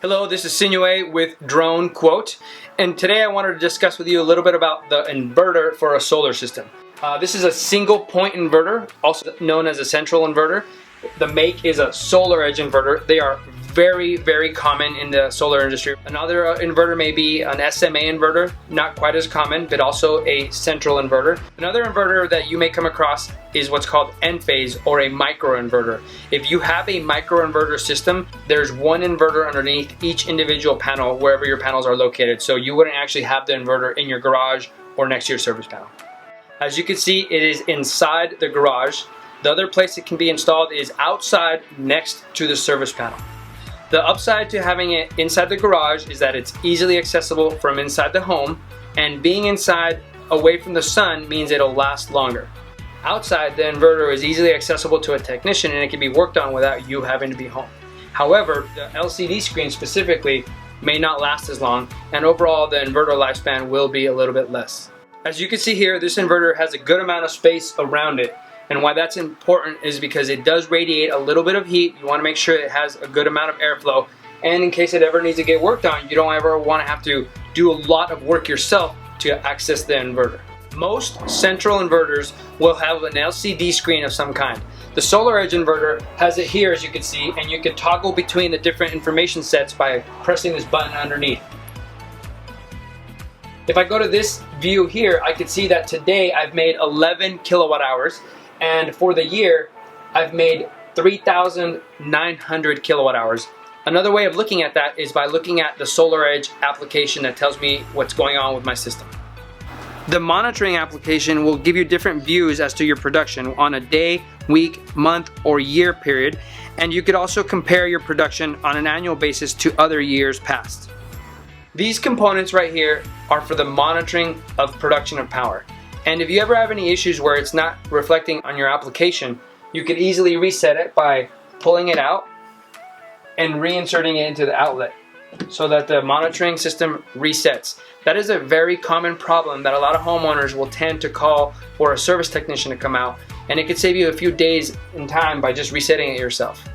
Hello, this is Sinue with Drone Quote, and today I wanted to discuss with you a little bit about the inverter for a solar system. This is a single point inverter, also known as a central inverter. The make is a solar edge inverter. They are very common in the solar industry. Another inverter may be an SMA inverter, not quite as common, but also a central inverter. Another inverter that you may come across is what's called N-phase or a micro inverter. If you have a micro inverter system, there's one inverter underneath each individual panel wherever your panels are located. So you wouldn't actually have the inverter in your garage or next to your service panel. As you can see, it is inside the garage. The other place it can be installed is outside next to the service panel. The upside to having it inside the garage is that it's easily accessible from inside the home, and being inside away from the sun means it'll last longer. Outside, the inverter is easily accessible to a technician and it can be worked on without you having to be home. However, the LCD screen specifically may not last as long, and overall the inverter lifespan will be a little bit less. As you can see here, this inverter has a good amount of space around it. And why that's important is because it does radiate a little bit of heat. You want to make sure it has a good amount of airflow, and in case it ever needs to get worked on, you don't ever want to have to do a lot of work yourself to access the inverter. Most central inverters will have an LCD screen of some kind. The solar edge inverter has it here, as you can see, and you can toggle between the different information sets by pressing this button underneath. If I go to this view here, I can see that today I've made 11 kilowatt hours. And for the year, I've made 3,900 kilowatt hours. Another way of looking at that is by looking at the Solar Edge application that tells me what's going on with my system. The monitoring application will give you different views as to your production on a day, week, month, or year period, and you could also compare your production on an annual basis to other years past. These components right here are for the monitoring of production of power. And if you ever have any issues where it's not reflecting on your application, you could easily reset it by pulling it out and reinserting it into the outlet so that the monitoring system resets. That is a very common problem that a lot of homeowners will tend to call for a service technician to come out, and it could save you a few days in time by just resetting it yourself.